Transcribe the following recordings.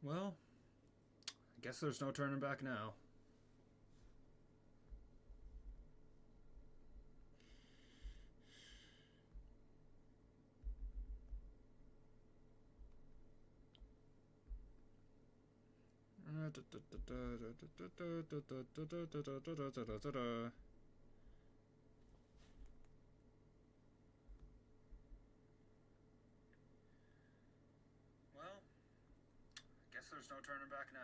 Well, I guess there's no turning back now. Well, I guess there's no turning back now.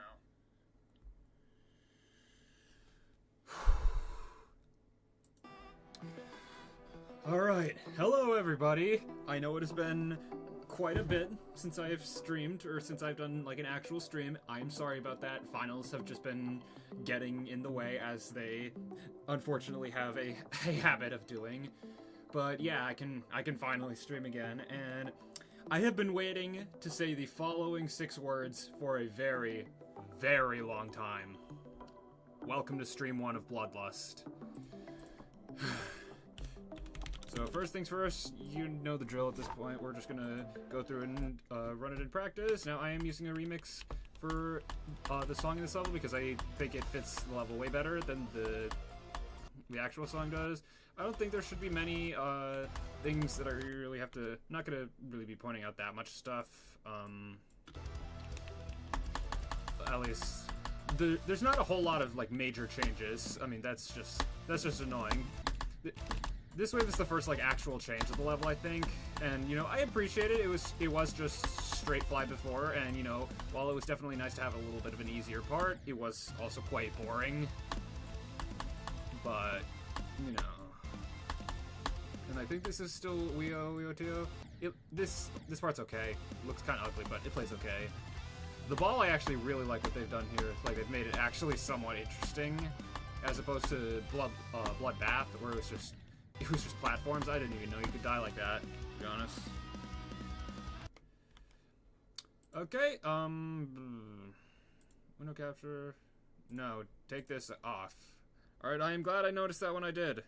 Alright, hello everybody. I know it has been quite a bit since I have streamed, or since I've done like an actual stream. I'm sorry about that. Finals have just been getting in the way, as they unfortunately have a habit of doing. But yeah, I can finally stream again, and I have been waiting to say the following 6 words for a very, very long time. Welcome to stream 1 of Bloodlust. So first things first, you know the drill at this point. We're just gonna go through and run it in practice. Now I am using a remix for the song in this level because I think it fits the level way better than the actual song does. I don't think there should be many things that I really have to... I'm not gonna really be pointing out that much stuff. At least there's not a whole lot of like major changes. I mean, that's just annoying. This wave is the first like actual change of the level, I think, and you know, I appreciate it. It was just straight fly before, and you know, while it was definitely nice to have a little bit of an easier part, it was also quite boring. But you know, and I think this is still Wio. This part's okay. It looks kind of ugly, but it plays okay. The ball, I actually really like what they've done here. Like, they've made it actually somewhat interesting, as opposed to Bloodbath, where it was just platforms. I didn't even know you could die like that, to be honest. Okay, window capture. No, take this off. Alright, I am glad I noticed that when I did.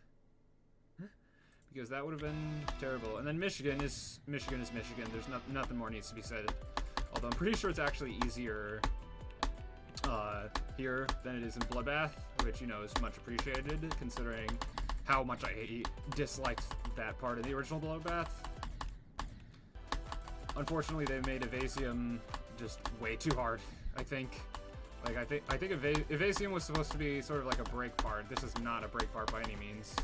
Because that would have been terrible. And then Michigan is Michigan. There's nothing more needs to be said. Although I'm pretty sure it's actually easier here than it is in Bloodbath, which, you know, is much appreciated, considering how much I disliked that part of the original Bloodbath. Unfortunately, they made Evasium just way too hard, I think. Like, I think Evasium was supposed to be sort of like a break part. This is not a break part by any means.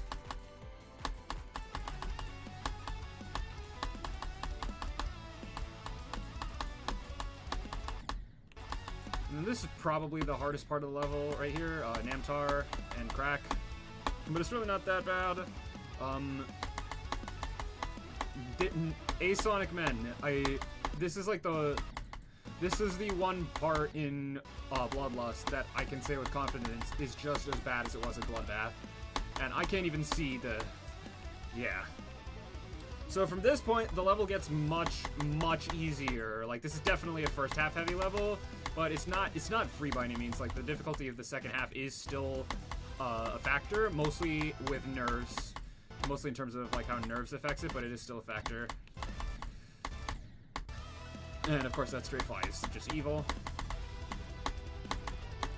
And this is probably the hardest part of the level right here, Namtar and Crack. But it's really not that bad. Asonic Men. This is the one part in Bloodlust that I can say with confidence is just as bad as it was in Bloodbath. And I can't even see the... Yeah. So from this point, the level gets much, much easier. Like, this is definitely a first half heavy level, but it's not free by any means. Like, the difficulty of the second half is still a factor, mostly with nerves. Mostly in terms of, like, how nerves affects it, but it is still a factor. And, of course, that straight fly is just evil.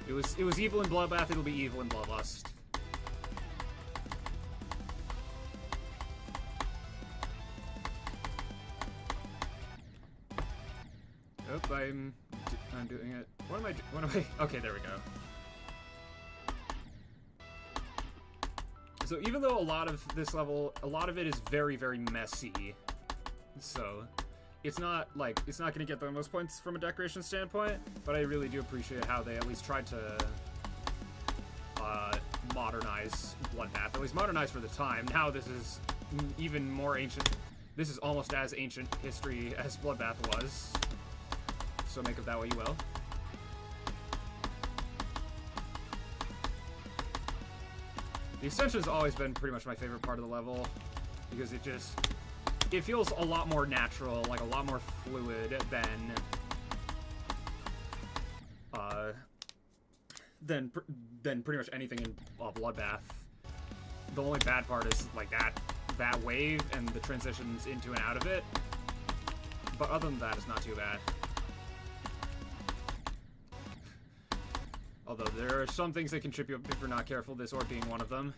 It was evil in Bloodbath, it'll be evil in Bloodlust. Oh, I'm doing it. What am I... Okay, there we go. So even though a lot of this level, a lot of it is very, very messy, so it's not gonna get the most points from a decoration standpoint, but I really do appreciate how they at least tried to modernize Bloodbath, at least modernize for the time. Now this is even more ancient. This is almost as ancient history as Bloodbath was, so make of that what you will. The extension has always been pretty much my favorite part of the level, because it feels a lot more natural, like a lot more fluid than pretty much anything in Bloodbath. The only bad part is like that wave and the transitions into and out of it, but other than that, it's not too bad. Although there are some things that contribute if you're not careful, this orb being one of them.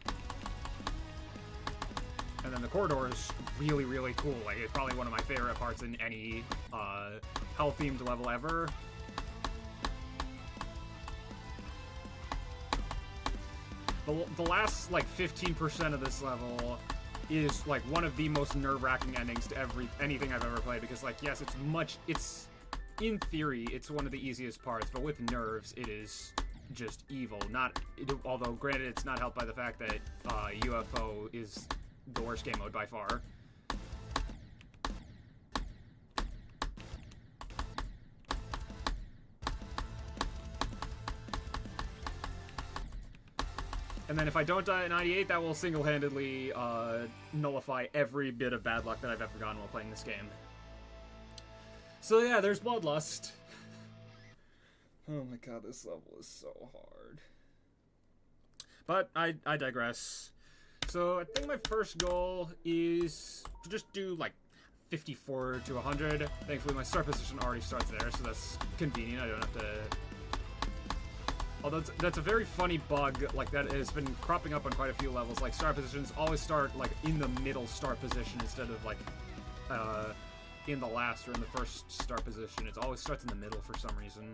And then the corridor is really, really cool. Like, it's probably one of my favorite parts in any hell-themed level ever. The last, like, 15% of this level is, like, one of the most nerve-wracking endings to anything I've ever played. Because, like, yes, in theory, it's one of the easiest parts, but with nerves, it is just evil. Although, granted, it's not helped by the fact that UFO is the worst game mode by far. And then if I don't die at 98, that will single-handedly nullify every bit of bad luck that I've ever gotten while playing this game. So yeah, there's Bloodlust. Oh my god, this level is so hard. But I digress. So I think my first goal is to just do like 54 to 100. Thankfully my start position already starts there, so that's convenient. I don't have to... Although that's a very funny bug, like that has been cropping up on quite a few levels. Like start positions always start like in the middle start position instead of like in the last or in the first start position. It always starts in the middle for some reason.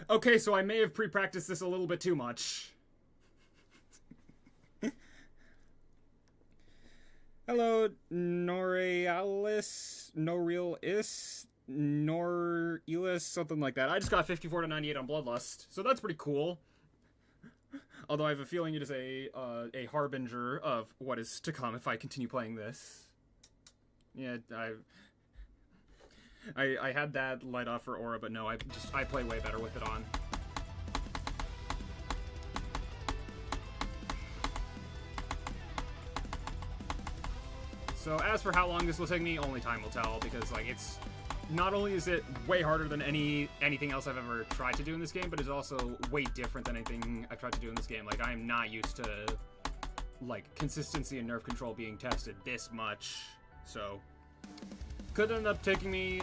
Okay, so I may have pre-practiced this a little bit too much. Hello, Norealis, Norealis, something like that. I just got 54 to 98 on Bloodlust, so that's pretty cool. Although I have a feeling it is a harbinger of what is to come if I continue playing this. Yeah, I had that light off for Aura, but no, I play way better with it on. So as for how long this will take me, only time will tell, because like it's not only is it way harder than anything else I've ever tried to do in this game, but it's also way different than anything I've tried to do in this game. Like I am not used to like consistency and nerve control being tested this much, so could end up taking me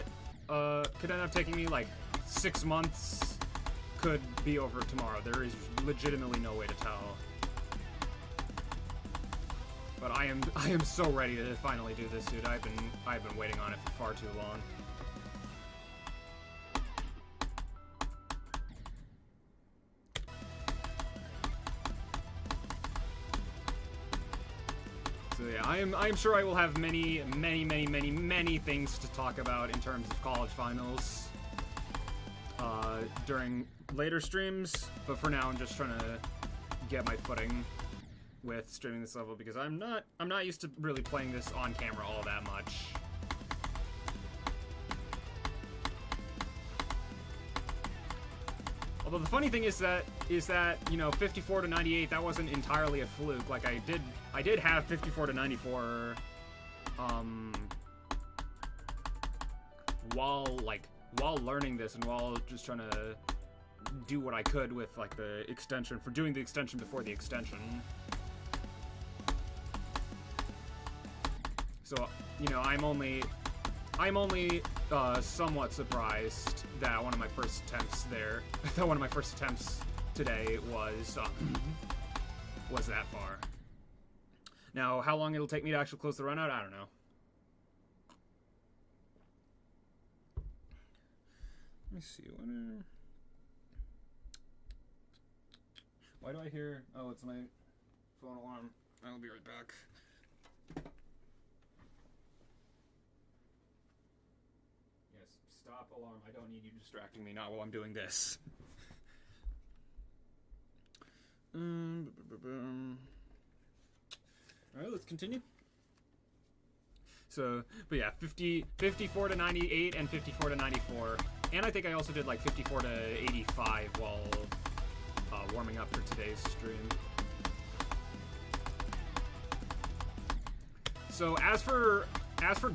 like 6 months, could be over tomorrow. There is legitimately no way to tell. But I am so ready to finally do this, dude. I've been waiting on it for far too long. So yeah, I am sure I will have many things to talk about in terms of college finals during later streams, but for now I'm just trying to get my footing with streaming this level because I'm not used to really playing this on camera all that much. Although the funny thing is that you know 54 to 98, that wasn't entirely a fluke. Like I did have 54 to 94 while learning this and while just trying to do what I could with like the extension for doing the extension before the extension. So, you know, I'm only somewhat surprised that one of my first attempts today was that far. Now, how long it'll take me to actually close the run out, I don't know. Let me see. Why do I hear? Oh, it's my phone alarm. I'll be right back. Stop alarm. I don't need you distracting me, not while I'm doing this. Alright, let's continue. So, but yeah, 54 to 98 and 54 to 94. And I think I also did like 54 to 85 while warming up for today's stream. So as for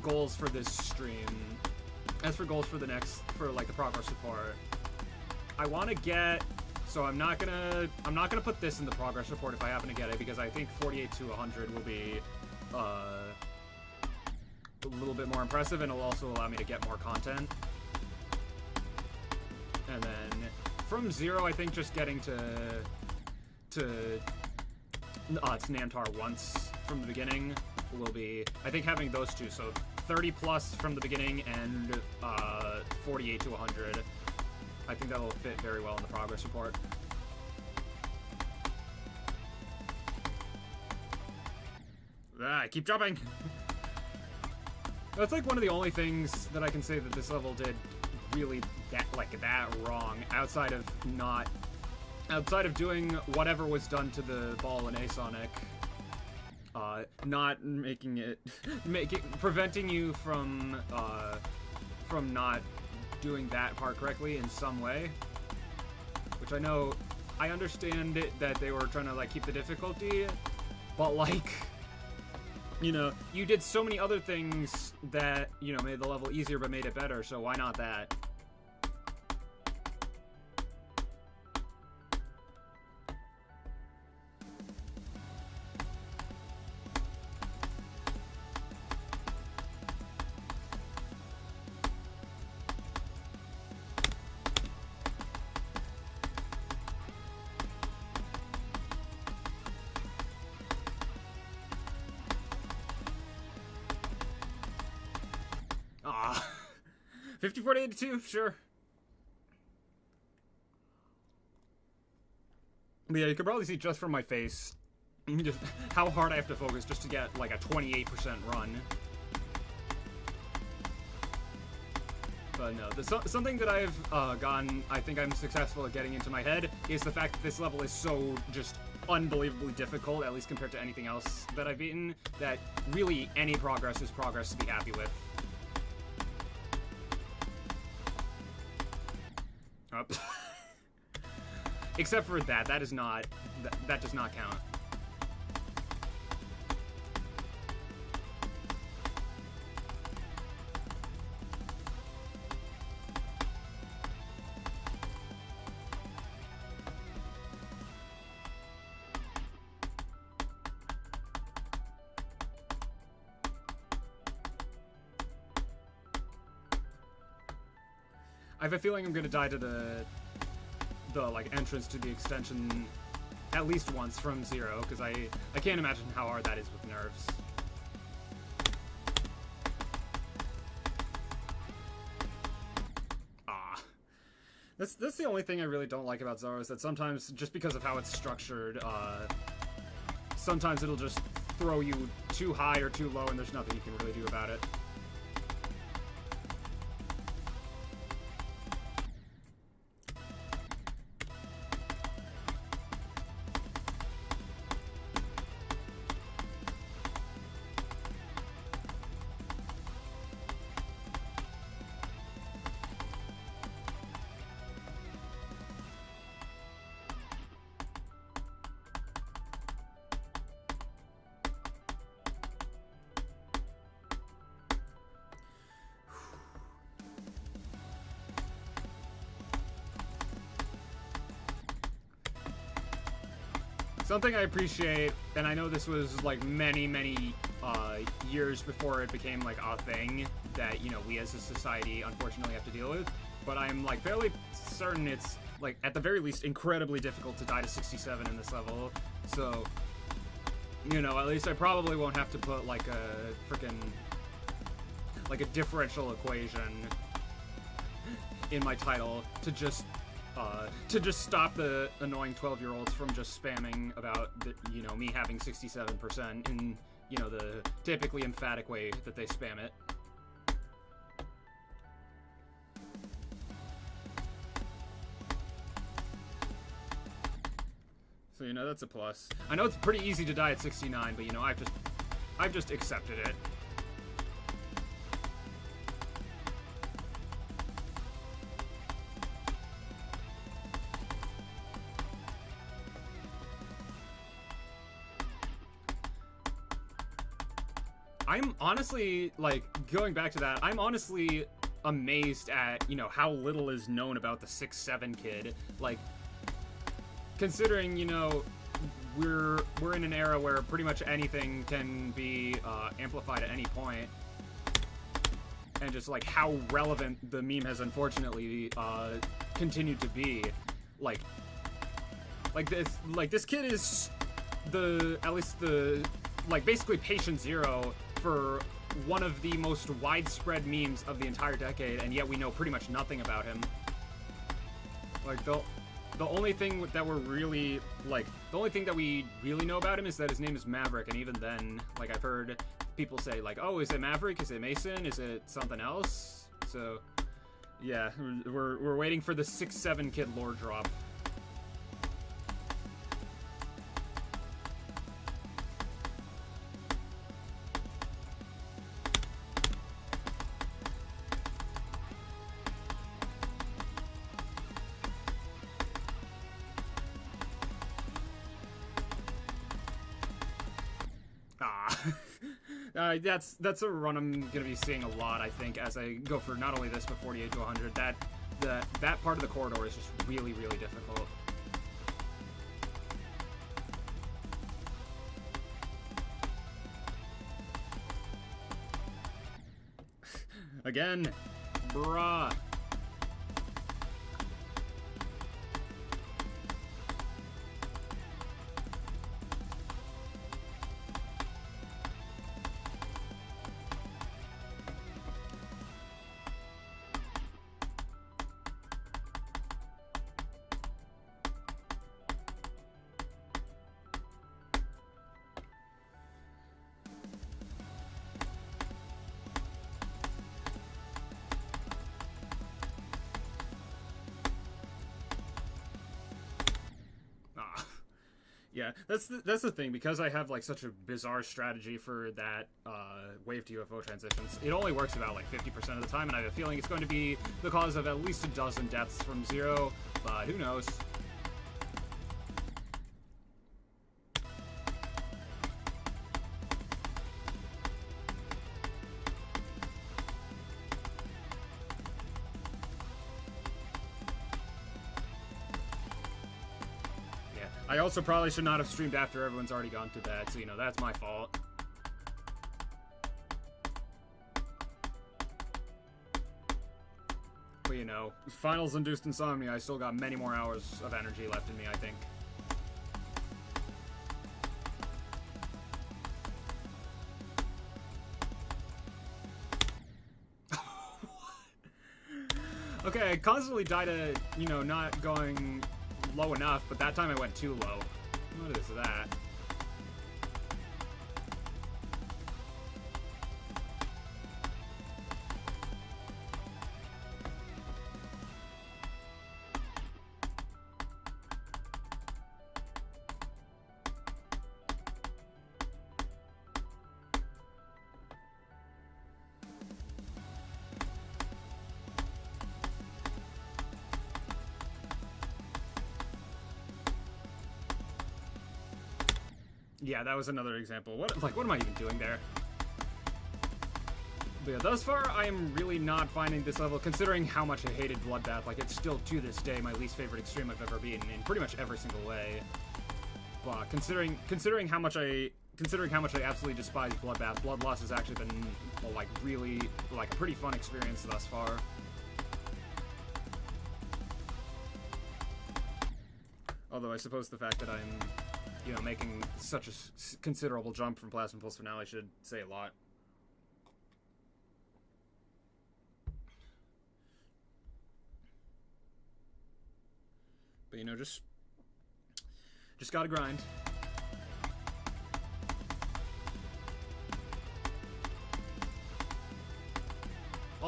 goals for this stream, as for goals for the like the progress report, I want to get. So I'm not gonna put this in the progress report if I happen to get it, because I think 48 to 100 will be a little bit more impressive, and it'll also allow me to get more content. And then from 0, I think just getting to it's Nantar once from the beginning will be, I think, having those two, so 30 plus from the beginning and 48 to 100. I think that'll fit very well in the progress report. I keep jumping. That's like one of the only things that I can say that this level did really that wrong, outside of doing whatever was done to the ball in A-Sonic. Not making it, preventing you from not doing that part correctly in some way. Which I understand it, that they were trying to like keep the difficulty, but like, you know, you did so many other things that, you know, made the level easier but made it better, so why not that? Ah, 54 to 82, sure. But yeah, you can probably see just from my face just how hard I have to focus just to get like a 28% run. But no, something that I've I think I'm successful at getting into my head is the fact that this level is so just unbelievably difficult, at least compared to anything else that I've beaten, that really any progress is progress to be happy with. Up. Except for that does not count. I have a feeling I'm gonna die to the like entrance to the extension at least once from 0, because I can't imagine how hard that is with nerves. That's the only thing I really don't like about Zoro, is that sometimes, just because of how it's structured, sometimes it'll just throw you too high or too low and there's nothing you can really do about it. Something I appreciate, and I know this was like many years before it became like a thing that, you know, we as a society unfortunately have to deal with, but I'm like fairly certain it's like at the very least incredibly difficult to die to 67 in this level. So, you know, at least I probably won't have to put like a freaking like a differential equation in my title to just stop the annoying 12-year-olds from just spamming about the, you know, me having 67% in, you know, the typically emphatic way that they spam it. So, you know, that's a plus. I know it's pretty easy to die at 69, but, you know, I've just accepted it. I'm honestly, like, going back to that, I'm honestly amazed at, you know, how little is known about the 6'7" kid. Like, considering, you know, we're in an era where pretty much anything can be amplified at any point, and just like how relevant the meme has unfortunately continued to be. Like this kid is at least basically patient zero for one of the most widespread memes of the entire decade, and yet we know pretty much nothing about him. Like, the only thing that we're really, like, the only thing that we really know about him is that his name is Maverick, and even then, like, I've heard people say, like, oh, is it Maverick? Is it Mason? Is it something else? So, yeah, we're waiting for the 6'7" kid lore drop. That's a run I'm gonna be seeing a lot, I think, as I go for not only this but 48 to 100. That part of the corridor is just really, really difficult. Again, bruh. Yeah, that's the thing, because I have like such a bizarre strategy for that wave to UFO transitions. It only works about like 50% of the time, and I have a feeling it's going to be the cause of at least a dozen deaths from Zero, but who knows? I also probably should not have streamed after everyone's already gone to bed, so, you know, that's my fault. But, you know, finals-induced insomnia, I still got many more hours of energy left in me, I think. Okay, I constantly died at, you know, not going low enough, but that time I went too low. What is that? Yeah, that was another example. What am I even doing there? But yeah, thus far, I am really not finding this level, considering how much I hated Bloodbath. Like, it's still, to this day, my least favorite extreme I've ever beaten in pretty much every single way. But considering how much I absolutely despise Bloodbath, Bloodlust has actually been, well, like, really, like, a pretty fun experience thus far. Although I suppose the fact that I'm, you know, making such a considerable jump from Plasma Pulse Finale should say a lot. But, you know, just gotta grind.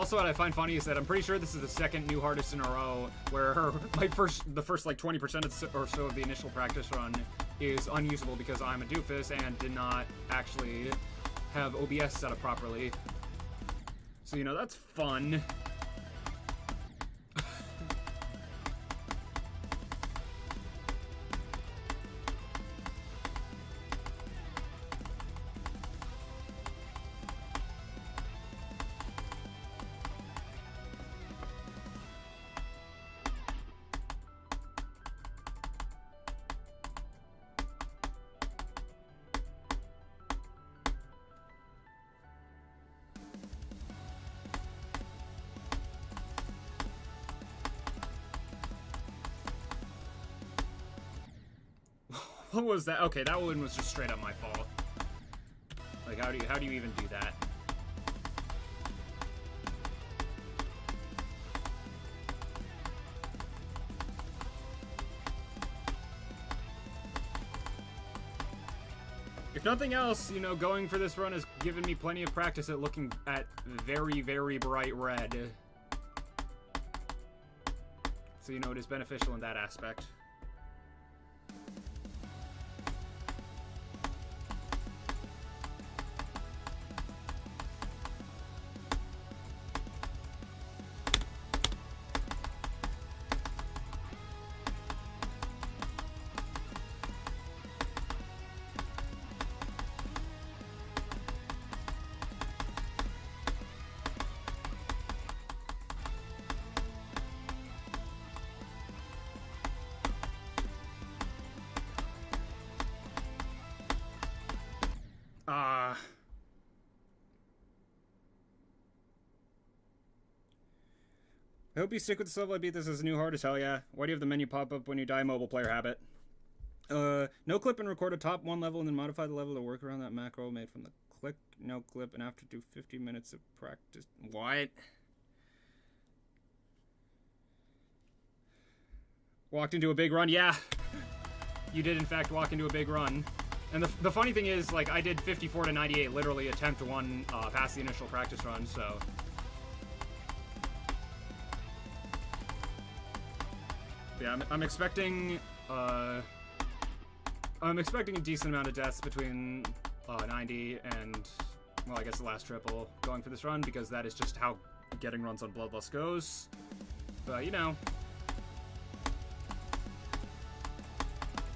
Also, what I find funny is that I'm pretty sure this is the second new hardest in a row where the first like 20% or so of the initial practice run is unusable because I'm a doofus and did not actually have OBS set up properly. So, you know, that's fun. What was that? Okay, that one was just straight up my fault. Like, how do you even do that? If nothing else, you know, going for this run has given me plenty of practice at looking at very, very bright red. So, you know, it is beneficial in that aspect. I hope you stick with this level. I beat this as a new hardest. Hell yeah. Why do you have the menu pop up when you die? Mobile player habit. No clip and record a top 1 level and then modify the level to work around that macro made from the click, no clip, and after do 50 minutes of practice. What? Walked into a big run? Yeah. You did, in fact, walk into a big run. And the funny thing is, like, I did 54 to 98, literally attempt 1 past the initial practice run, so... Yeah, I'm expecting a decent amount of deaths between 90 and, well, I guess the last triple going for this run, because that is just how getting runs on Bloodlust goes. But, you know,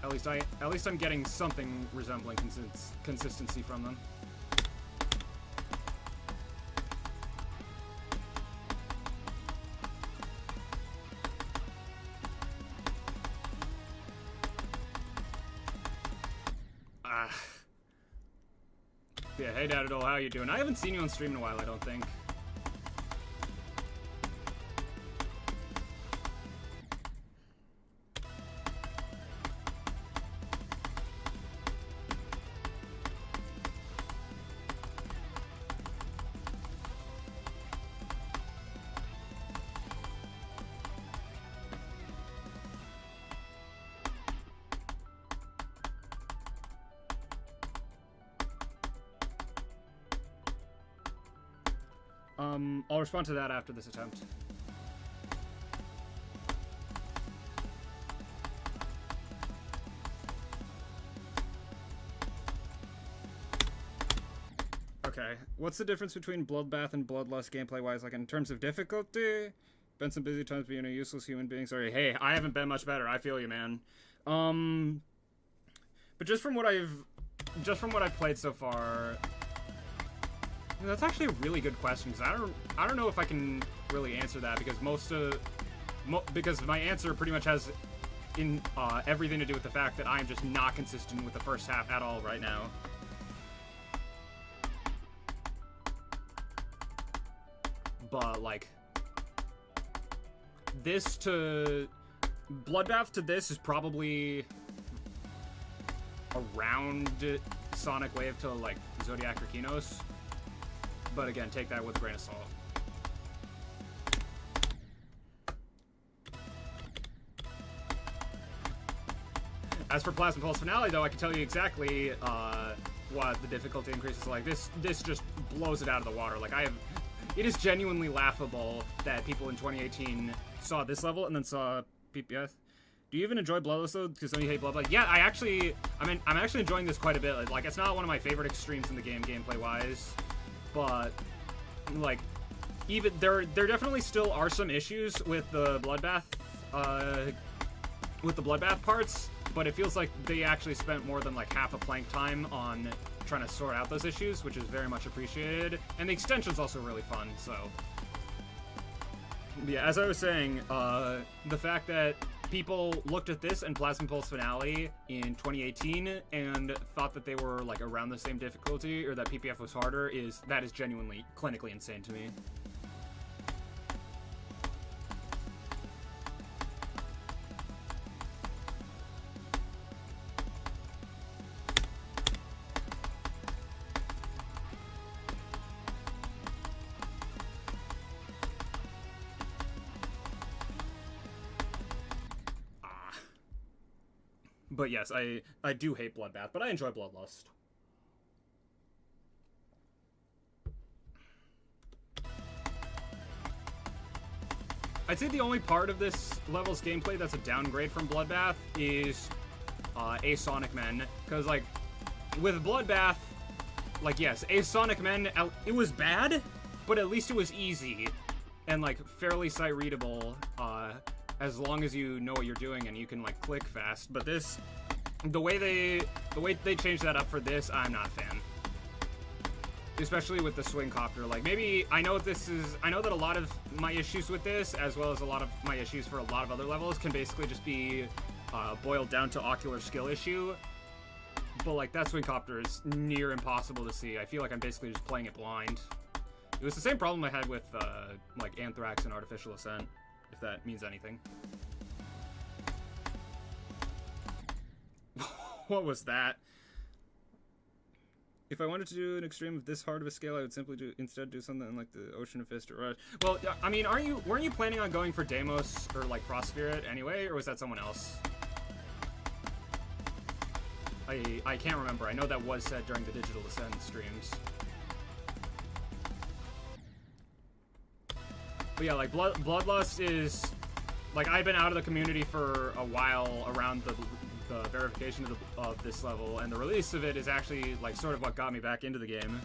at least I'm getting something resembling consistency from them. Yeah, hey Dadadol, how you doing? I haven't seen you on stream in a while, I don't think. I'll respond to that after this attempt. Okay, what's the difference between Bloodbath and Bloodlust gameplay-wise? Like, in terms of difficulty? Been some busy times being a useless human being. Sorry, hey, I haven't been much better. I feel you, man. But just from what I've played so far... That's actually a really good question, because I don't know if I can really answer that, because because my answer pretty much has everything to do with the fact that I'm just not consistent with the first half at all right now. But like Bloodbath to this is probably around Sonic Wave to like Zodiac or Kinos. But again, take that with a grain of salt. As for Plasma Pulse Finale, though, I can tell you exactly what the difficulty increases like. This just blows it out of the water. Like, it is genuinely laughable that people in 2018 saw this level and then saw PPS. Do you even enjoy Bloodlust though? Because some of you hate Bloodlust. Yeah, I'm actually enjoying this quite a bit. Like, it's not one of my favorite extremes in the game, gameplay-wise, but like, even there definitely still are some issues with the bloodbath, parts. But it feels like they actually spent more than like half a plank time on trying to sort out those issues, which is very much appreciated. And the extension's also really fun. So yeah, as I was saying, the fact that people looked at this and Plasma Pulse Finale in 2018 and thought that they were like around the same difficulty, or that PPF was harder, that is genuinely clinically insane to me. But yes, I do hate Bloodbath, but I enjoy Bloodlust. I'd say the only part of this level's gameplay that's a downgrade from Bloodbath is Sonic Men. Because, like, with Bloodbath, like, yes, Sonic Men, it was bad, but at least it was easy and, like, fairly sight-readable, as long as you know what you're doing and you can, like, click fast. But this, the way they changed that up for this, I'm not a fan. Especially with the swing copter. Like, maybe, I know that a lot of my issues with this, as well as a lot of my issues for a lot of other levels, can basically just be boiled down to ocular skill issue. But, like, that swing copter is near impossible to see. I feel like I'm basically just playing it blind. It was the same problem I had with, like, Anthrax and Artificial Ascent, if that means anything. What was that? If I wanted to do an extreme of this hard of a scale, I would simply instead do something like the Ocean of Fist or Rush. Well, I mean, weren't you planning on going for Deimos or like Frost Spirit anyway, or was that someone else? I can't remember. I know that was said during the Digital Descent streams. But yeah, like Bloodlust is, like, I've been out of the community for a while around the verification of this level, and the release of it is actually, like, sort of what got me back into the game.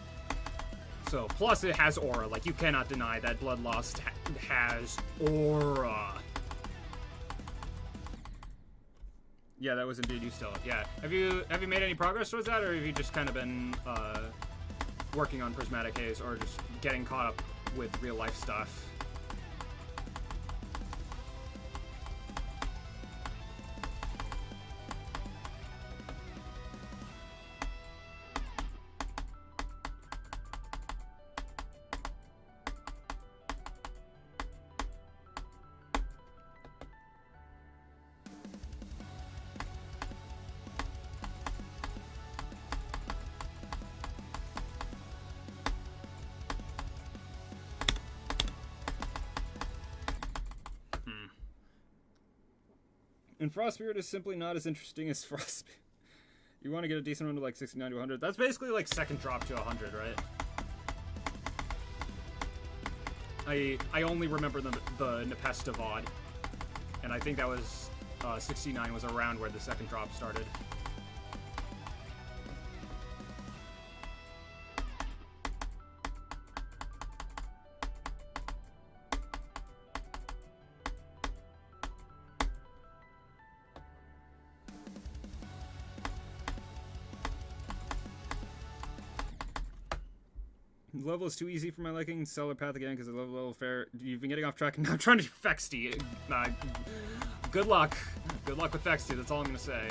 So, plus it has aura. Like, you cannot deny that Bloodlust has aura. Yeah, that was indeed you still. Yeah. Have you made any progress towards that, or have you just kind of been working on Prismatic Haze, or just getting caught up with real life stuff? And Frost Spirit is simply not as interesting as Frost Spirit. You want to get a decent run to like 69 to 100. That's basically like second drop to 100, right? I only remember the Nepesta VOD. And I think that was 69 was around where the second drop started. The level is too easy for my liking. Stellar Path again because I love level fair. You've been getting off track. Now I'm trying to do Fexty. Good luck. Good luck with Fexty. That's all I'm going to say.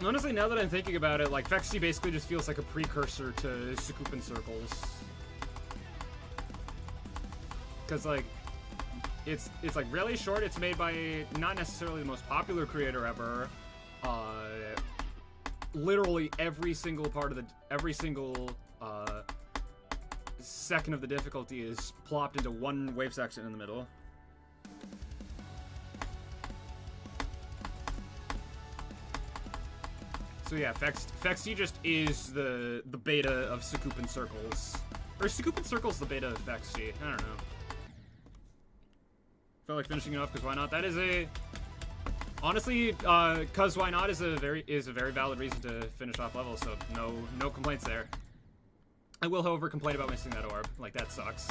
Honestly, now that I'm thinking about it, like, Fexty basically just feels like a precursor to Sukupen Circles. Because, like, it's like really short. It's made by not necessarily the most popular creator ever. Literally every single second of the difficulty is plopped into one wave section in the middle. So yeah, Fexy just is the beta of Sakupin Circles. Or is Sakupin Circles the beta of Fexy? I don't know. Felt like finishing it off because why not? That is a... Honestly, cause why not is a very valid reason to finish off levels, so no complaints there. I will, however, complain about missing that orb. Like, that sucks.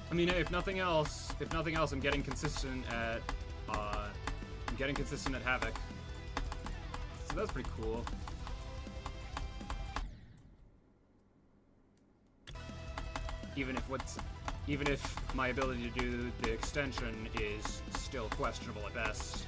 I mean, if nothing else, I'm getting consistent at Havoc. So that's pretty cool. Even if my ability to do the extension is still questionable at best.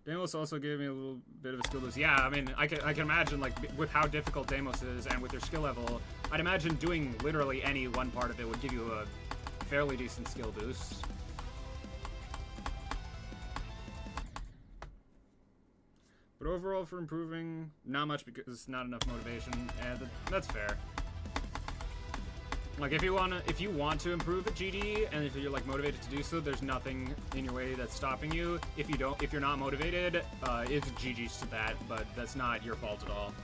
Deimos also gave me a little bit of a skill boost. Yeah, I mean, I can imagine, like, with how difficult Deimos is and with your skill level, I'd imagine doing literally any one part of it would give you a fairly decent skill boost. But overall, for improving, not much because not enough motivation, and that's fair. Like, if you want to improve at GD, and if you're, like, motivated to do so, there's nothing in your way that's stopping you. If you're not motivated, it's GG's to that, but that's not your fault at all.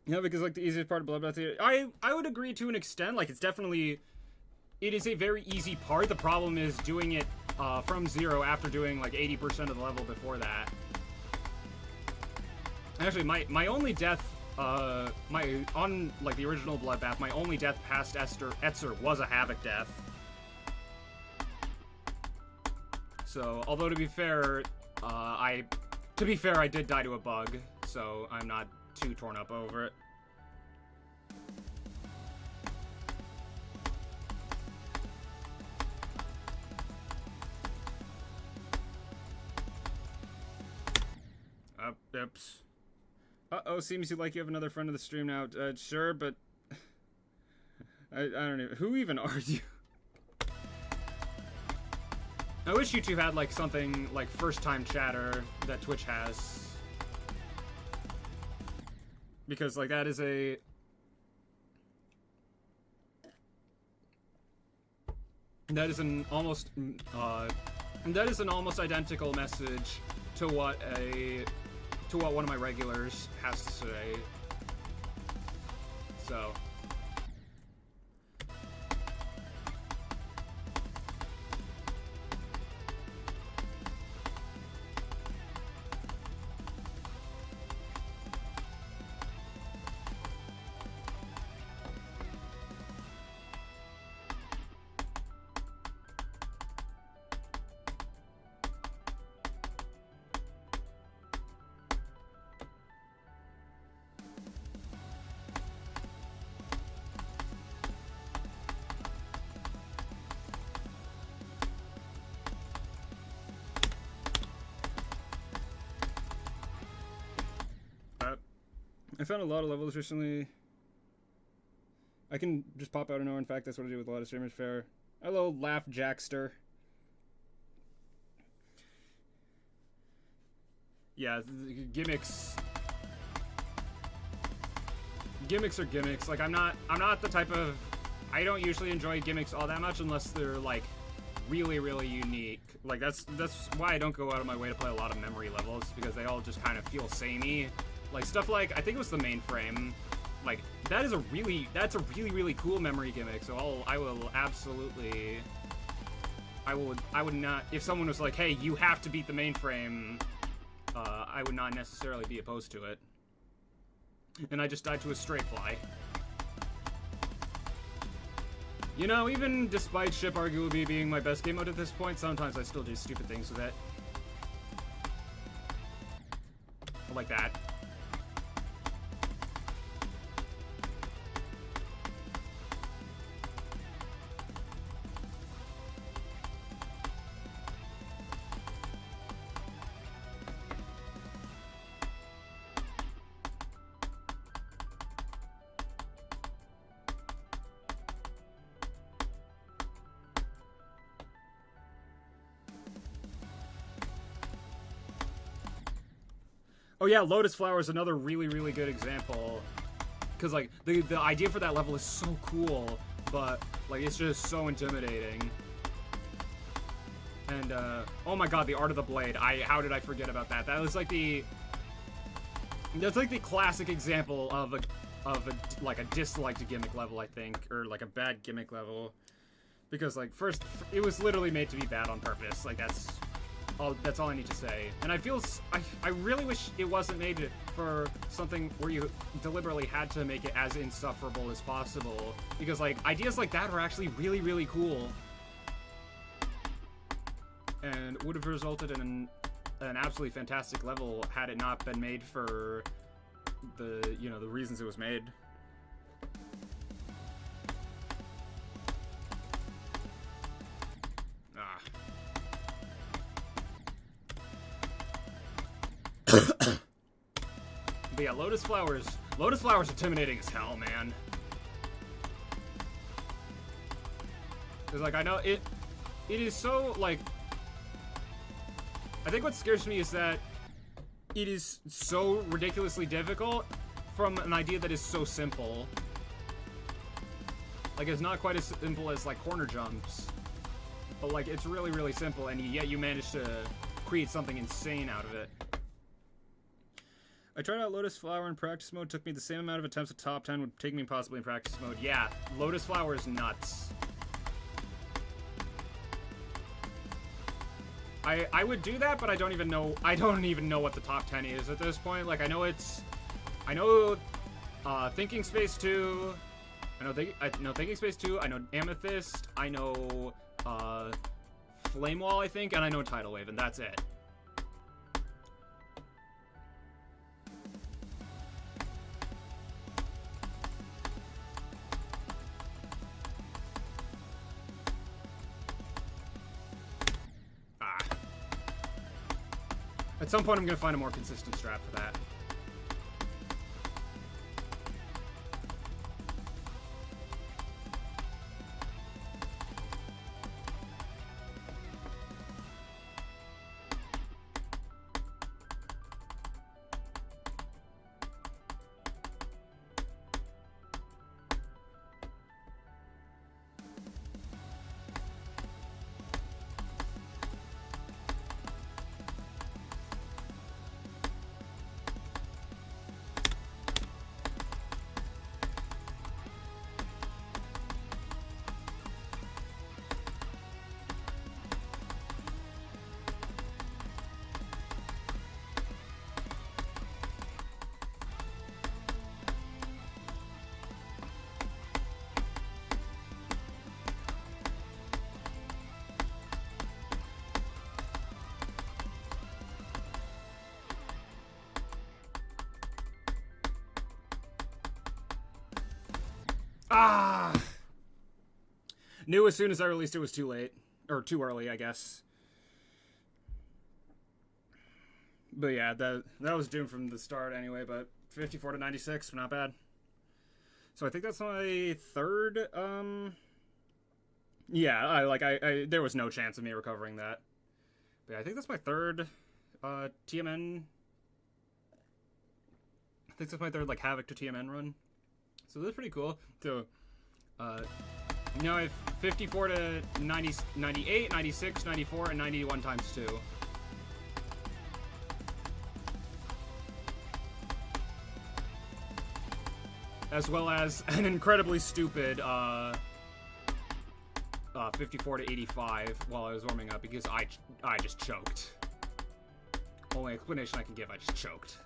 Yeah, because, like, the easiest part of Bloodlust, I would agree to an extent. Like, it is a very easy part. The problem is doing it from zero after doing, like, 80% of the level before that. Actually, my only death, on, like, the original Bloodbath, my only death past Etzer was a Havoc death. So, although to be fair, I did die to a bug, so I'm not too torn up over it. Oops. Uh-oh, seems like you have another friend of the stream now. Sure, but I don't know. Who even are you? I wish you two had, like, something like first-time chatter that Twitch has. Because, like, that is an almost identical message to what one of my regulars has to say. So I found a lot of levels recently. I can just pop out of nowhere. In fact, that's what I do with a lot of streamers. Fair. Hello, Laugh Jackster. Yeah, gimmicks. Gimmicks are gimmicks. Like, I'm not the type of... I don't usually enjoy gimmicks all that much unless they're, like, really, really unique. Like, that's why I don't go out of my way to play a lot of memory levels, because they all just kind of feel samey. Like, stuff like, I think it was the mainframe. Like, that's a really, really cool memory gimmick, so I will absolutely... I would not... If someone was like, hey, you have to beat the mainframe, I would not necessarily be opposed to it. And I just died to a straight fly. You know, even despite Ship arguably being my best game mode at this point, sometimes I still do stupid things with it. Like that. Oh yeah, Lotus Flower is another really, really good example. Because, like, the idea for that level is so cool, but, like, it's just so intimidating. And, oh my god, the Art of the Blade. How did I forget about that? That was, like, that's, like, the classic example of like, a disliked gimmick level, I think. Or, like, a bad gimmick level. Because, like, first, it was literally made to be bad on purpose. Like, that's all I need to say. And I really wish it wasn't made for something where you deliberately had to make it as insufferable as possible. Because, like, ideas like that are actually really, really cool. And would have resulted in an absolutely fantastic level had it not been made for the, you know, the reasons it was made. But yeah, Lotus Flower's intimidating as hell, man. Cause, like, I know it is so, like, I think what scares me is that it is so ridiculously difficult from an idea that is so simple. Like, it's not quite as simple as, like, corner jumps, but, like, it's really, really simple, and yet you manage to create something insane out of it. I tried out Lotus Flower in practice mode. Took me the same amount of attempts at top 10 would take me possibly in practice mode. Yeah, Lotus Flower is nuts. I would do that, but I don't even know what the top 10 is at this point. Like, I know Thinking Space 2. I know Thinking Space 2. I know Amethyst. I know Flame Wall, I think, and I know Tidal Wave, and that's it. At some point, I'm going to find a more consistent strat for that. Knew as soon as I released it was too late. Or too early, I guess. But yeah, that was doomed from the start anyway, but 54 to 96, not bad. So I think that's my third, yeah, there was no chance of me recovering that. But yeah, I think that's my third, TMN think this is my third like Havoc to TMN run. So this is pretty cool. So, now I have 54 to 90, 98, 96, 94, and 91 times 2. As well as an incredibly stupid 54 to 85 while I was warming up because I just choked. Only explanation I can give, I just choked.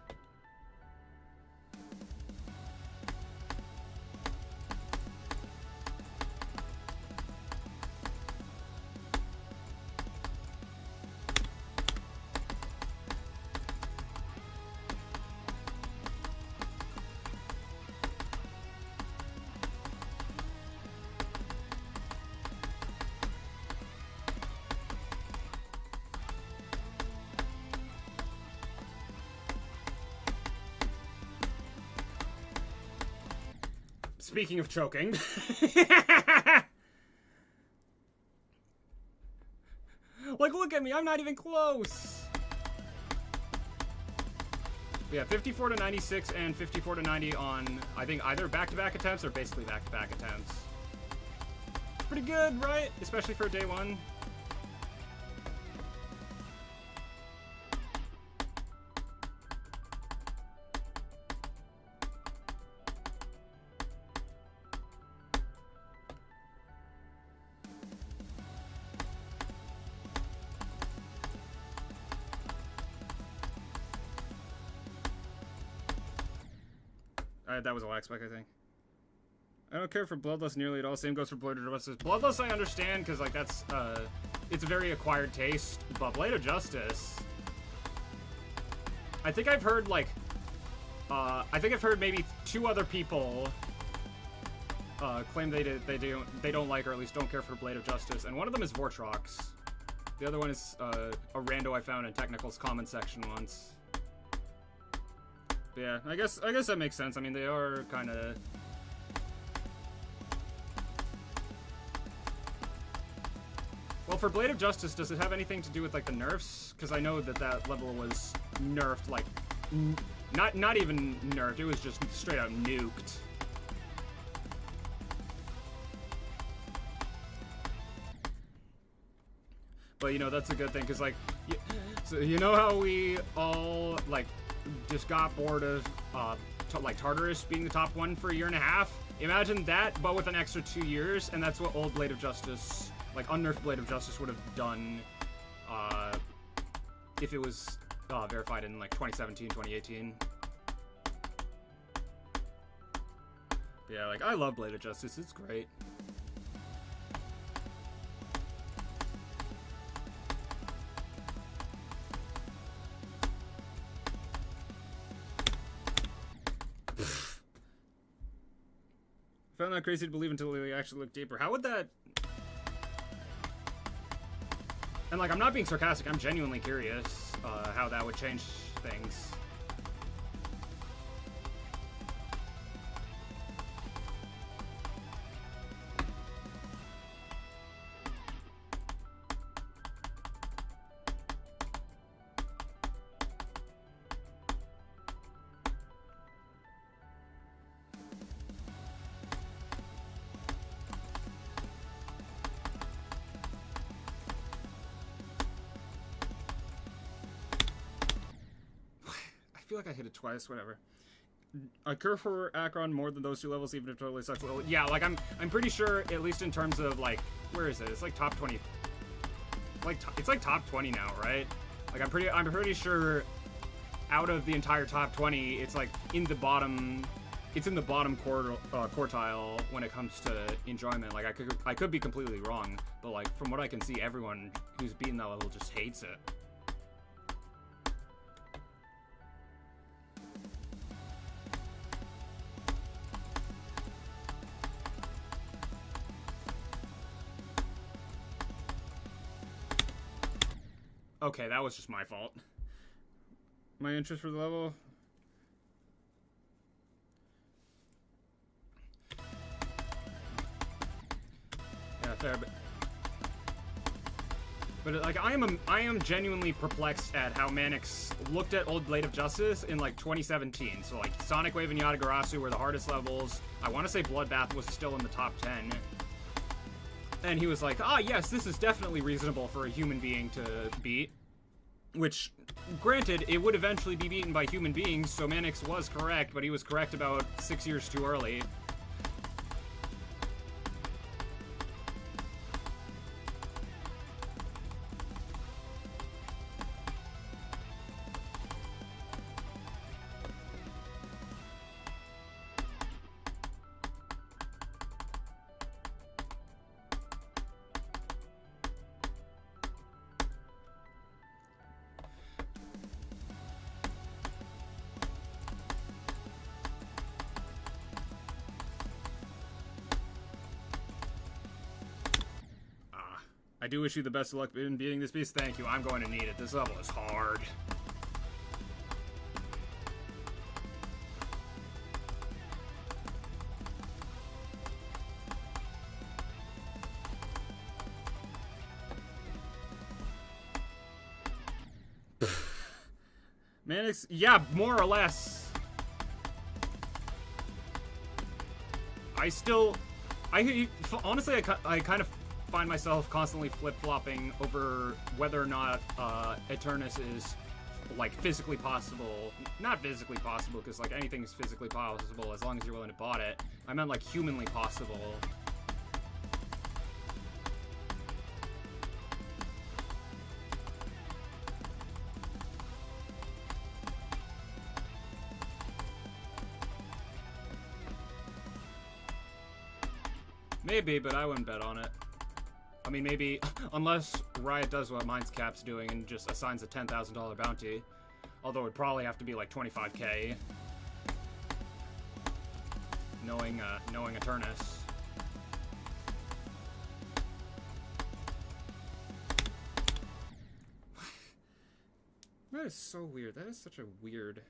Speaking of choking. Like, look at me, I'm not even close. Yeah, 54 to 96 and 54 to 90 on, I think, either back-to-back attempts or basically back-to-back attempts. Pretty good, right? Especially for day one. That was a lag spike, I think. I don't care for Bloodlust nearly at all. Same goes for Blade of Justice. Bloodlust I understand, because, like, that's, it's a very acquired taste. But Blade of Justice... I think I've heard, like, I think I've heard maybe 2 other people, claim they don't like, or at least don't care for Blade of Justice. And one of them is Vortrox. The other one is, a rando I found in Technical's comment section once. Yeah, I guess that makes sense. I mean, they are kind of... Well, for Blade of Justice, does it have anything to do with, like, the nerfs? Because I know that level was nerfed, like... Not even nerfed, it was just straight out nuked. But, you know, that's a good thing, because, like... So, you know how we all, like... just got bored of like Tartarus being the top one for a year and a half. Imagine that, but with an extra 2 years, and that's what old Blade of Justice, like unnerfed Blade of Justice, would have done if it was verified in like 2017, 2018. Yeah, like I love Blade of Justice. It's great. Found that crazy to believe until we actually look deeper. How would that... And, like, I'm not being sarcastic. I'm genuinely curious how that would change things. I feel like I hit it twice, whatever. I care for Akron more than those 2 levels, even if it totally sucks. Well, yeah, like I'm pretty sure, at least in terms of like, where is it? It's like top 20. Like it's like top 20 now, right? Like I'm pretty sure out of the entire top 20, it's like in the bottom. It's in the bottom quartile when it comes to enjoyment. Like I could be completely wrong, but like from what I can see, everyone who's beaten that level just hates it. Okay, that was just my fault. My interest for the level? Yeah, fair, but... But like, I am genuinely perplexed at how Manix looked at old Blade of Justice in like 2017. So like, Sonic Wave and Yatagarasu were the hardest levels. I want to say Bloodbath was still in the top 10. And he was like, ah, yes, this is definitely reasonable for a human being to beat. Which, granted, it would eventually be beaten by human beings, so Manix was correct, but he was correct about 6 years too early. I do wish you the best of luck in beating this beast. Thank you. I'm going to need it. This level is hard. Manix, yeah, more or less. Honestly, I kind of find myself constantly flip-flopping over whether or not Eternus is like physically possible. Not physically possible, because like anything is physically possible as long as you're willing to bot it. I meant like humanly possible. Maybe, but I wouldn't bet on it. I mean, maybe, unless Riot does what Mindscap's doing and just assigns a $10,000 bounty. Although it'd probably have to be like 25k. Knowing Eternus. That is so weird. That is such a weird...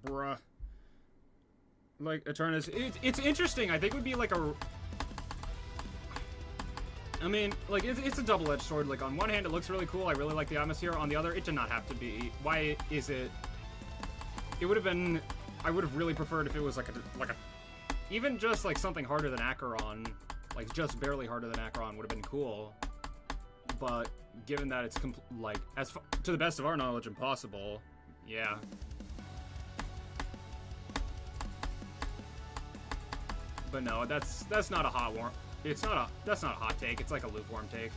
Bruh. Like, Eternus, it's interesting. I think it would be like a... I mean, like, it's a double-edged sword. Like, on one hand, it looks really cool. I really like the atmosphere. On the other, it did not have to be. Why is it... It would have been... I would have really preferred if it was like a... Even just, like, something harder than Acheron. Like, just barely harder than Acheron would have been cool. But, given that it's, like, to the best of our knowledge, impossible, yeah. But no, that's not a hot warm. That's not a hot take. It's like a lukewarm take.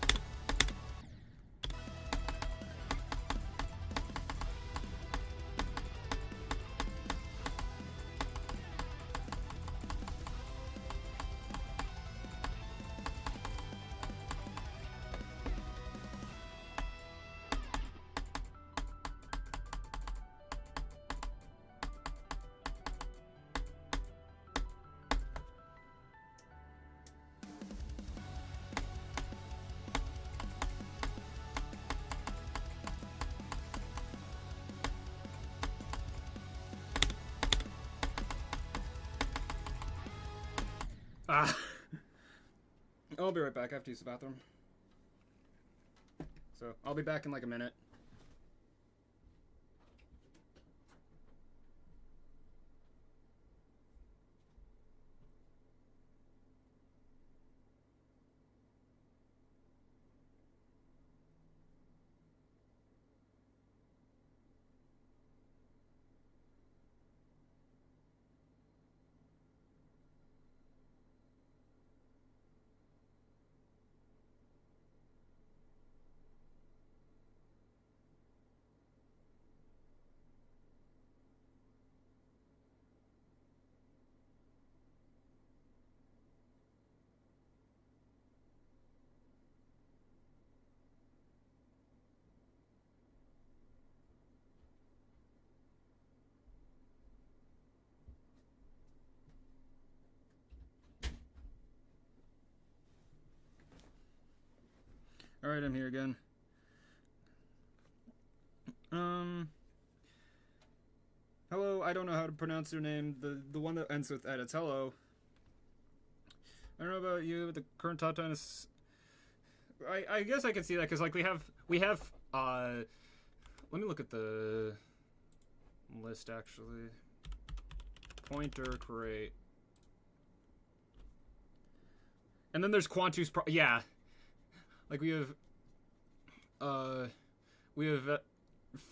I'll be right back. I have to use the bathroom. So, I'll be back in like a minute. Alright, I'm here again. Hello, I don't know how to pronounce your name. The one that ends with edits. Hello. I don't know about you, but the current top 10 is... I guess I can see that, because, like, we have, let me look at the list, actually. Pointer, create. And then there's Quantus, yeah. Like, we have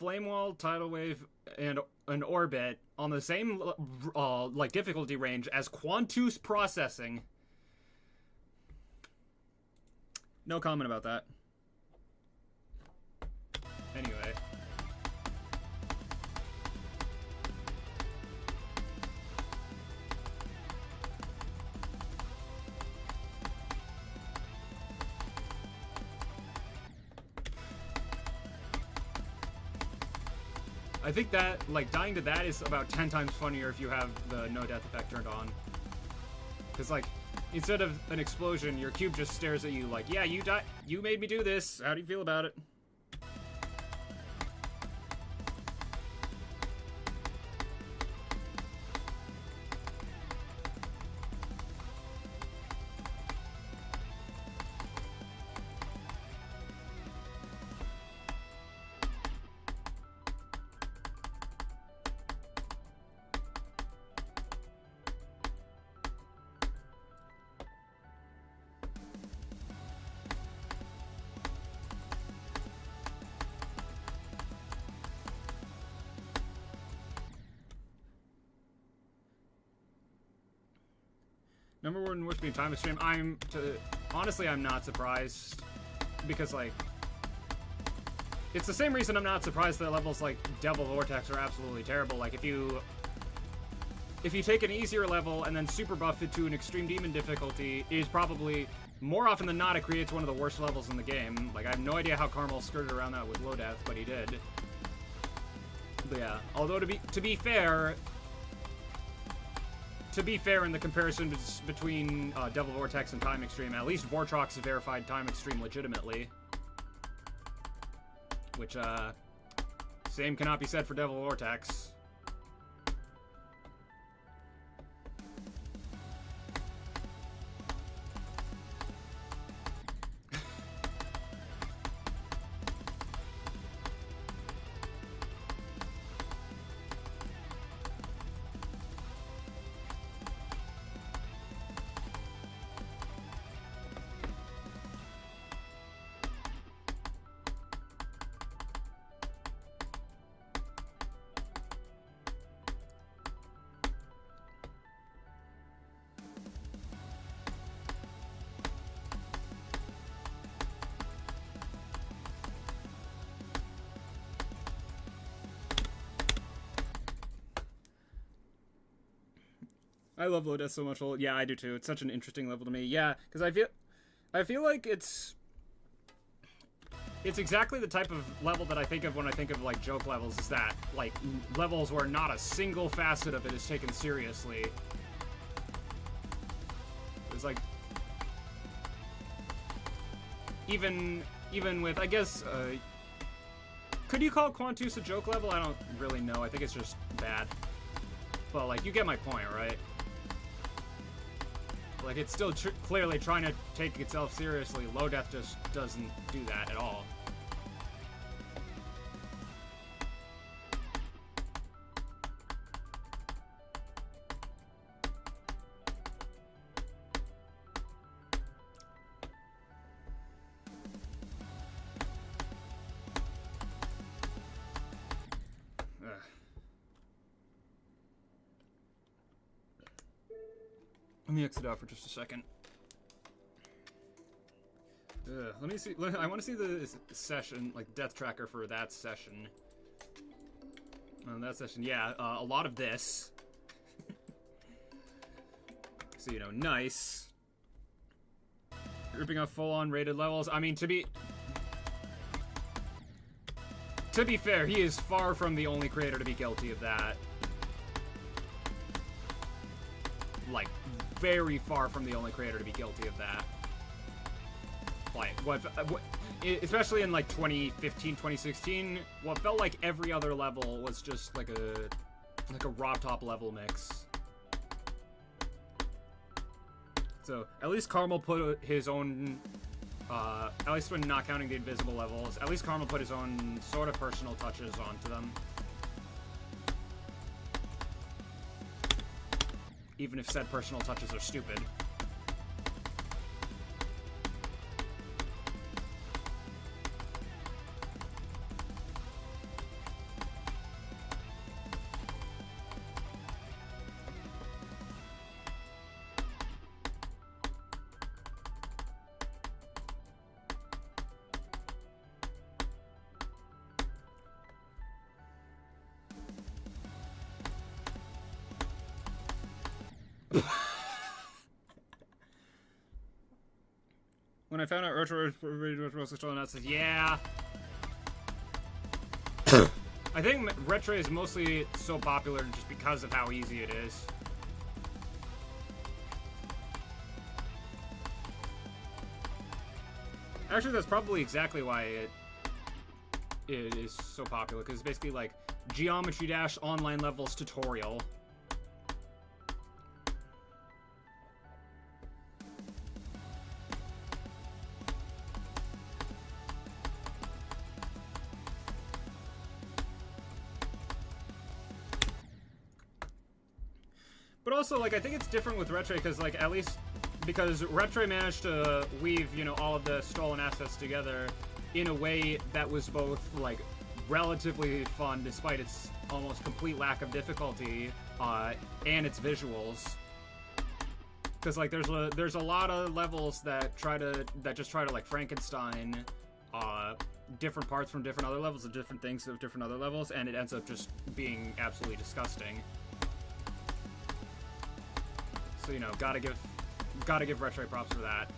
Flamewall, Tidal Wave, and an Orbit on the same, like, difficulty range as Quantus Processing. No comment about that. Anyway. I think that, like, dying to that is about 10 times funnier if you have the no death effect turned on. Because, like, instead of an explosion, your cube just stares at you like, yeah, you made me do this. How do you feel about it? Number one with me time extreme. Honestly, I'm not surprised, because, like, it's the same reason I'm not surprised that levels like Devil Vortex are absolutely terrible. Like, if you take an easier level and then super buff it to an extreme demon difficulty, it is probably, more often than not, it creates one of the worst levels in the game. Like, I have no idea how Carmel skirted around that with low death, but he did. But yeah, although to be fair, in the comparison between Devil Vortex and Time Extreme, at least Vortrox verified Time Extreme legitimately. Which, same cannot be said for Devil Vortex. I love low death so much. Well, yeah, I do too. It's such an interesting level to me. Yeah, because I feel like it's exactly the type of level that I think of when I think of, like, joke levels. Is that, like, levels where not a single facet of it is taken seriously. It's like, even with, I guess, could you call Quantus a joke level? I don't really know. I think it's just bad. But, like, you get my point, right? Like, it's still clearly trying to take itself seriously. Low death just doesn't do that at all. Let me exit out for just a second. Let me see. I want to see the session, like, death tracker for that session. That session, yeah, a lot of this. So, you know, nice. Ripping off full-on rated levels. I mean, to be fair, he is far from the only creator to be guilty of that. Like, very far from the only creator to be guilty of that. Like, especially in like 2015, 2016, what felt like every other level was just like a raw top level mix. So at least Carmel put his own, at least when not counting the invisible levels, at least Carmel put his own sort of personal touches onto them. Even if said personal touches are stupid. When I found out Retro was still announced, yeah. I think Retro is mostly so popular just because of how easy it is. Actually, that's probably exactly why it is so popular, because it's basically like Geometry Dash online levels tutorial. But also, like, I think it's different with Retro, because, like, at least because Retro managed to weave, you know, all of the stolen assets together in a way that was both, like, relatively fun, despite its almost complete lack of difficulty, and its visuals. Because, like, there's a lot of levels that just try to, like, Frankenstein, different parts from different other levels of different things of different other levels, and it ends up just being absolutely disgusting. So, you know, gotta give Retro props for that.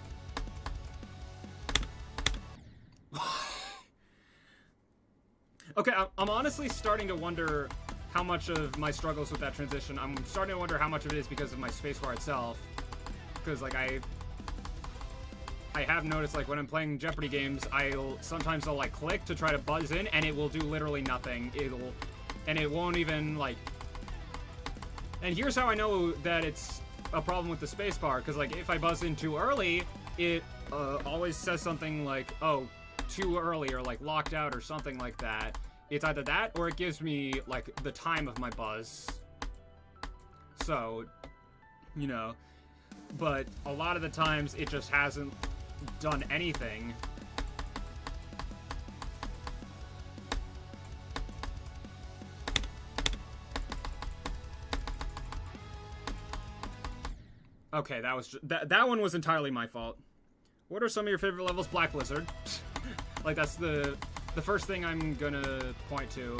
Okay, I'm honestly starting to wonder how much of my struggles with that transition, I'm starting to wonder how much of it is because of my spacebar itself. Because, like, I have noticed, like, when I'm playing Jeopardy games, sometimes I'll, like, click to try to buzz in, and it will do literally nothing. And it won't even, like... And here's how I know that it's a problem with the spacebar, because, like, if I buzz in too early, it always says something like, oh, too early, or, like, locked out, or something like that. It's either that, or it gives me, like, the time of my buzz. So, you know, but a lot of the times, it just hasn't done anything. Okay, that one was entirely my fault. What are some of your favorite levels? Black Blizzard. Like, that's the first thing I'm gonna point to.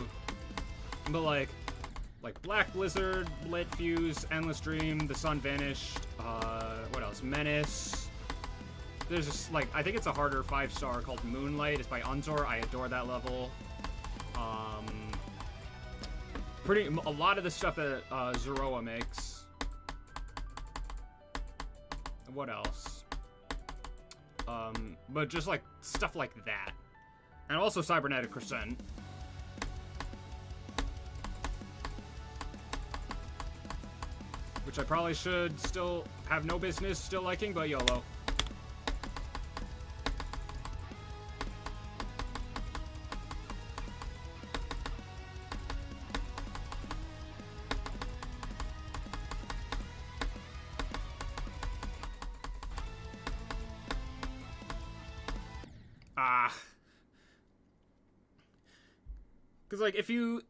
But like Black Blizzard, Lit Fuse, Endless Dream, The Sun Vanished, what else? Menace. There's just, like, I think it's a harder 5-star called Moonlight. It's by Unzor. I adore that level. A lot of the stuff that Zeroa makes. What else? But just, like, stuff like that. And also Cybernetic Crescent. Which I probably should still have no business still liking, but YOLO. Because, like, if you,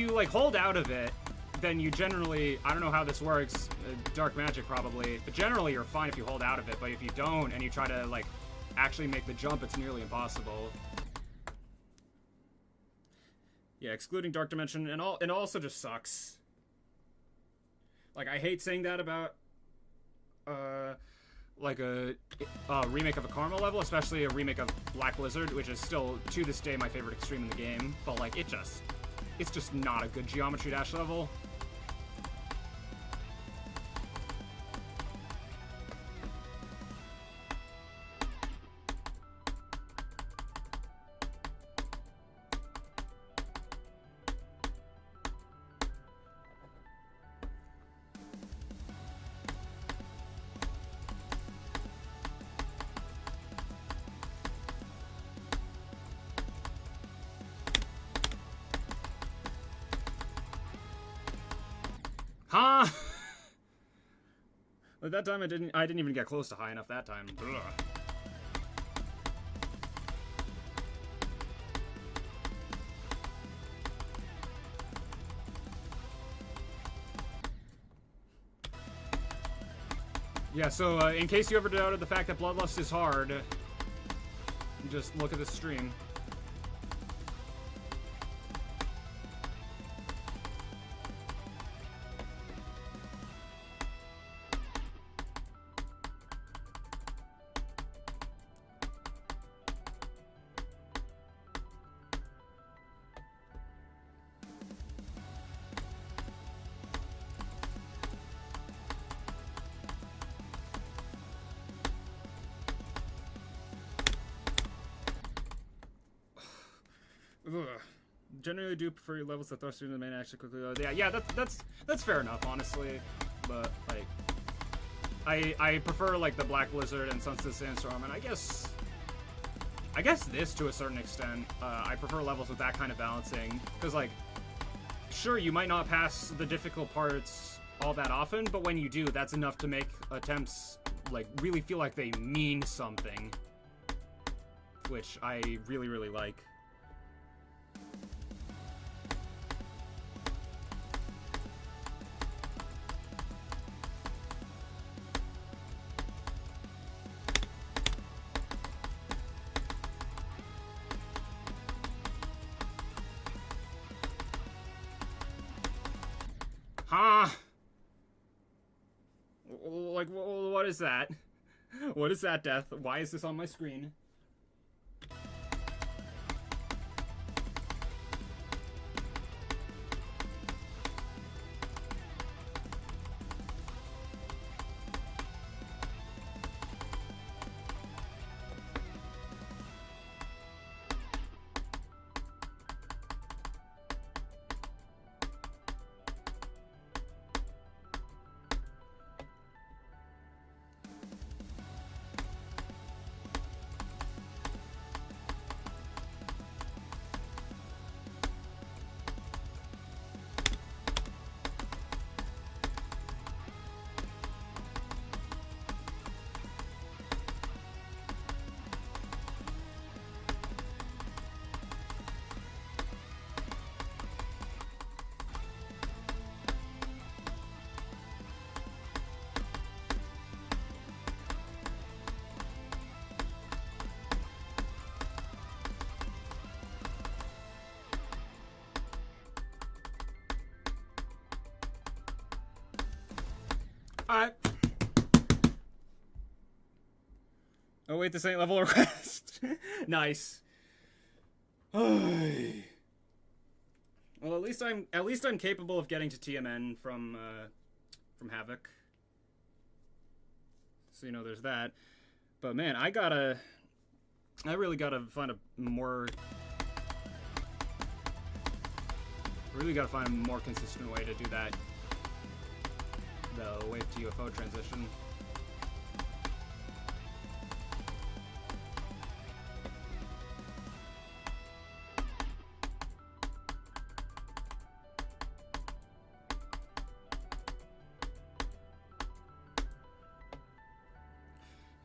like, hold out of it, then you generally, I don't know how this works, dark magic probably, but generally you're fine if you hold out of it, but if you don't, and you try to, like, actually make the jump, it's nearly impossible. Yeah, excluding Dark Dimension, and it also just sucks. Like, I hate saying that about, like a remake of a Carmel level, especially a remake of Black Blizzard, which is still, to this day, my favorite extreme in the game. But, like, it's just not a good Geometry Dash level. Huh? At that time, I didn't even get close to high enough that time. Ugh. Yeah, so in case you ever doubted the fact that Bloodlust is hard, just look at the stream. Ugh. Generally do prefer levels that thrust into the main action quickly. Yeah, that's fair enough, honestly. But like, I prefer like the Black Blizzard and Sunset Sandstorm, and I guess this to a certain extent. I prefer levels with that kind of balancing, because like, sure, you might not pass the difficult parts all that often, but when you do, that's enough to make attempts like really feel like they mean something, which I really like. Huh? Like, what is that? What is that, Death? Why is this on my screen? Oh wait, this ain't level request. Nice. Well, at least I'm capable of getting to TMN from Havoc. So you know, there's that. But man, I really gotta find a more consistent way to do that. The wave to UFO transition.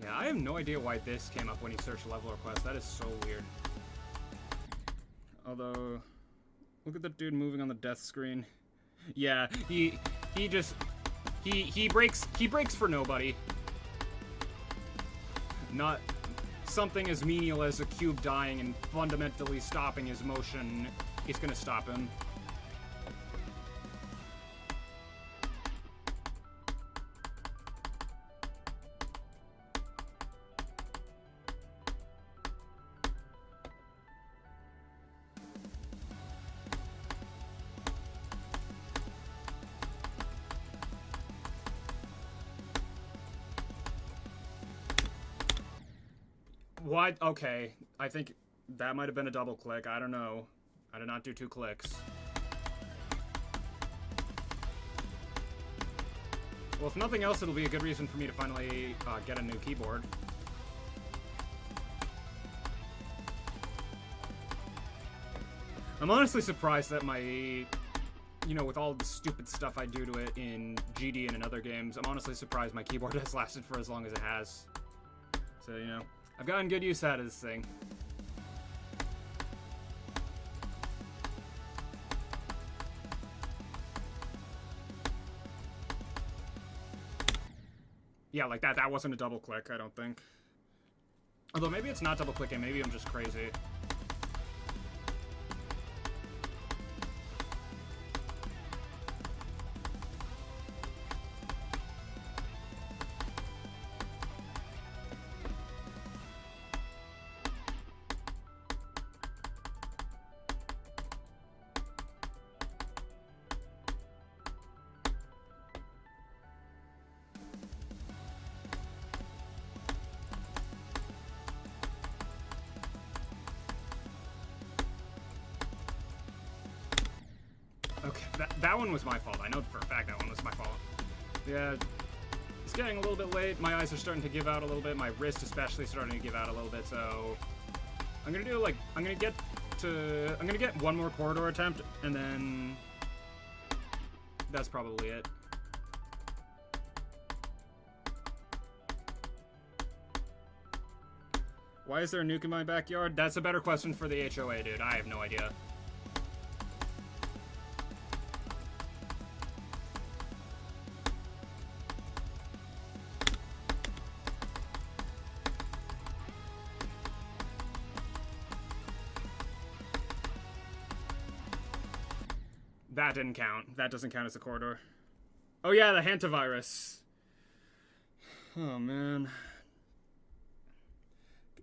Yeah, I have no idea why this came up when you search level request. That is so weird. Although, look at the dude moving on the death screen. Yeah, he breaks for nobody. Not something as menial as a cube dying and fundamentally stopping his motion is gonna stop him. What? Okay, I think that might have been a double click. I don't know. I did not do 2 clicks. Well, if nothing else, it'll be a good reason for me to finally get a new keyboard. I'm honestly surprised that my you know, with all the stupid stuff I do to it in GD and in other games, I'm honestly surprised my keyboard has lasted for as long as it has. So, you know, I've gotten good use out of this thing. Yeah, like that. That wasn't a double click, I don't think. Although maybe it's not double clicking, maybe I'm just crazy. Okay, that one was my fault. I know for a fact that one was my fault. Yeah, it's getting a little bit late. My eyes are starting to give out a little bit. My wrist especially starting to give out a little bit. So I'm gonna do like I'm gonna get one more corridor attempt, and then that's probably it. Why is there a nuke in my backyard? That's a better question for the HOA, dude. I have no idea. That didn't count. That doesn't count as a corridor. Oh yeah, the hantavirus. Oh man.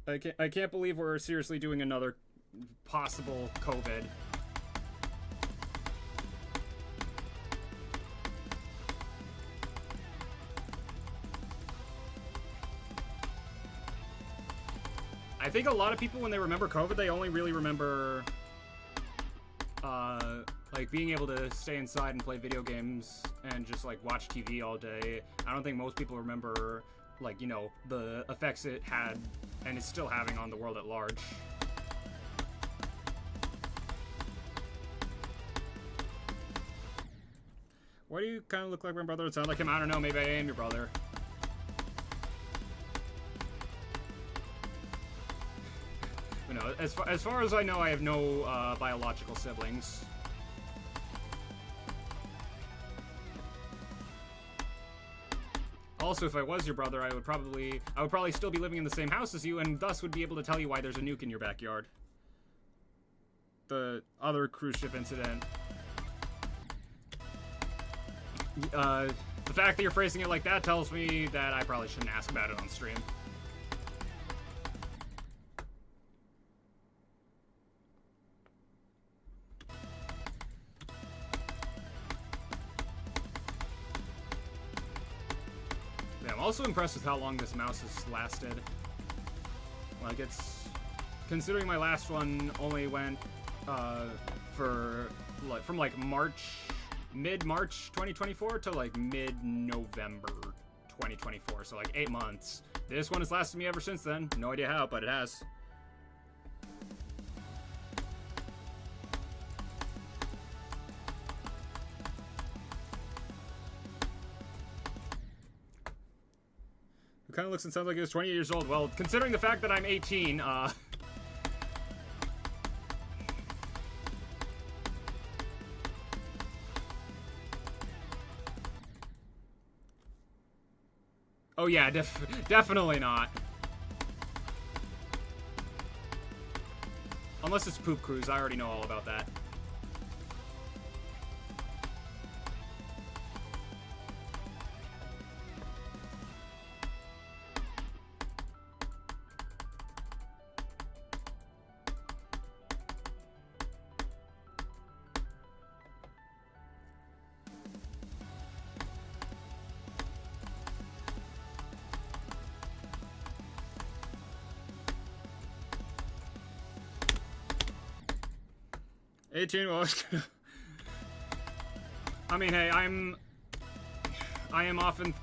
I can't believe we're seriously doing another possible COVID. I think a lot of people, when they remember COVID, they only really remember like being able to stay inside and play video games and just like watch TV all day. I don't think most people remember, like, you know, the effects it had and is still having on the world at large. Why do you kind of look like my brother? It sounds like him. I don't know. Maybe I am your brother. But no, as far as I know, I have no biological siblings. Also, if I was your brother, I would probably still be living in the same house as you, and thus would be able to tell you why there's a nuke in your backyard. The other cruise ship incident. The fact that you're phrasing it like that tells me that I probably shouldn't ask about it on stream. I'm also impressed with how long this mouse has lasted. Like, it's... Considering my last one only went, for, like, from, like, mid-March 2024 to, like, mid-November 2024. So, like, 8 months. This one has lasted me ever since then. No idea how, but it has. Kind of looks and sounds like he was 20 years old. Well, considering the fact that I'm 18, oh yeah, definitely not. Unless it's Poop Cruise, I already know all about that. Well, I mean, hey, I'm often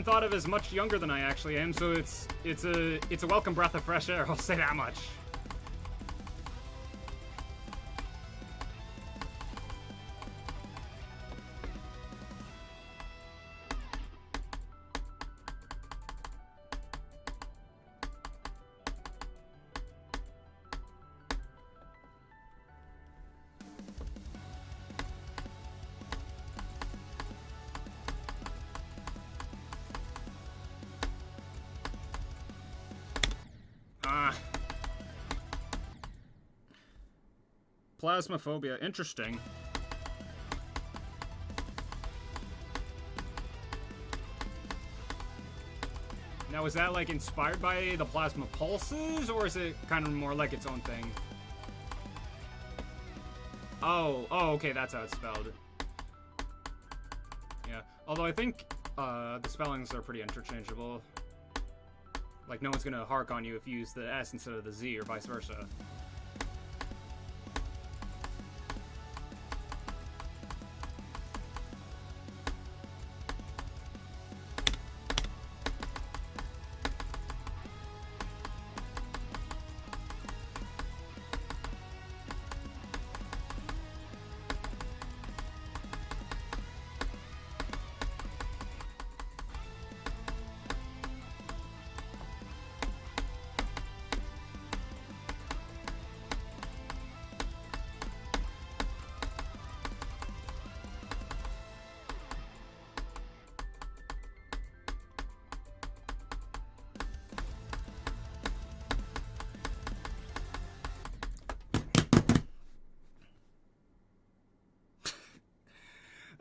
thought of as much younger than I actually am, so it's a welcome breath of fresh air, I'll say that much. Plasmophobia. Interesting. Now, is that, like, inspired by the plasma pulses, or is it kind of more like its own thing? Oh, okay, that's how it's spelled. Yeah, although I think the spellings are pretty interchangeable. Like, no one's gonna hark on you if you use the S instead of the Z, or vice versa.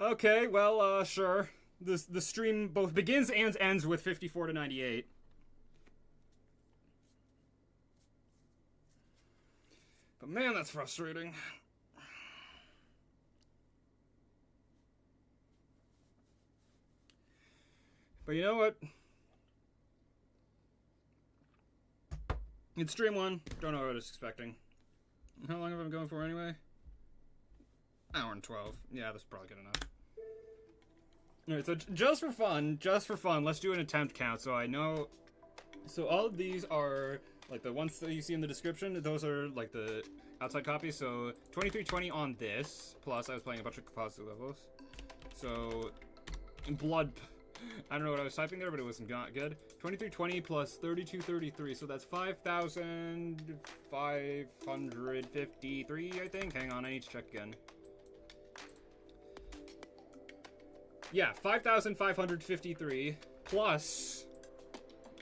Okay, well, sure. The stream both begins and ends with 54 to 98. But man, that's frustrating. But you know what? It's stream 1. Don't know what I was expecting. How long have I been going for anyway? Hour and 12. Yeah, that's probably good enough. Alright, so just for fun, let's do an attempt count so I know. So all of these are, like, the ones that you see in the description, those are, like, the outside copies. So 2320 on this, plus I was playing a bunch of composite levels. So, blood, I don't know what I was typing there, but it wasn't good. 2320 plus 3233, so that's 5,553, I think. Hang on, I need to check again. Yeah, 5,553 plus,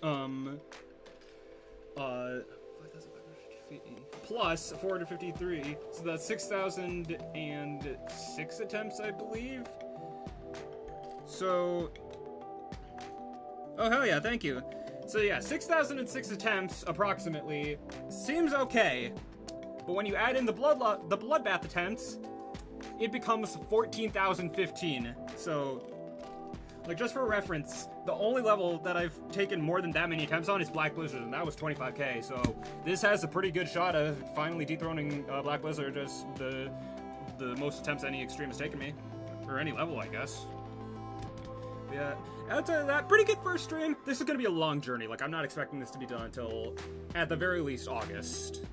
5,550 plus 453, so that's 6,006 attempts, I believe. So, oh hell yeah, thank you. So yeah, 6,006 attempts approximately seems okay, but when you add in the bloodbath attempts, it becomes 14,015. So, like, just for reference, the only level that I've taken more than that many attempts on is Black Blizzard, and that was 25k. So this has a pretty good shot of finally dethroning Black Blizzard as the most attempts any extreme has taken me, or any level, I guess. Yeah, outside of that, pretty good first stream. This is gonna be a long journey. Like, I'm not expecting this to be done until, at the very least, August.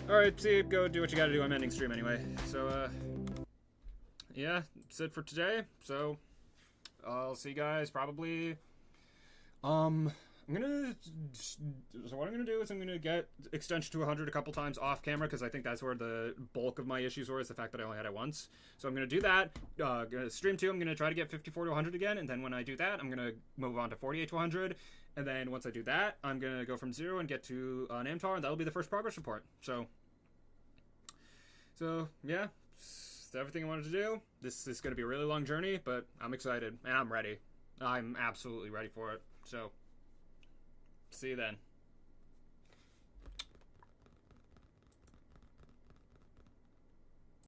Alright, see, go do what you gotta do. I'm ending stream anyway. So, yeah, that's it for today. So, I'll see you guys probably, so what I'm gonna do is I'm gonna get extension to 100 a couple times off camera, because I think that's where the bulk of my issues were, is the fact that I only had it once. So I'm gonna do that. Stream 2, I'm gonna try to get 54 to 100 again, and then when I do that, I'm gonna move on to 48 to 100, and then once I do that, I'm gonna go from 0 and get to Namtar, and that'll be the first progress report. So yeah, that's everything I wanted to do. This is gonna be a really long journey, but I'm excited, and I'm ready. I'm absolutely ready for it. So, see you then.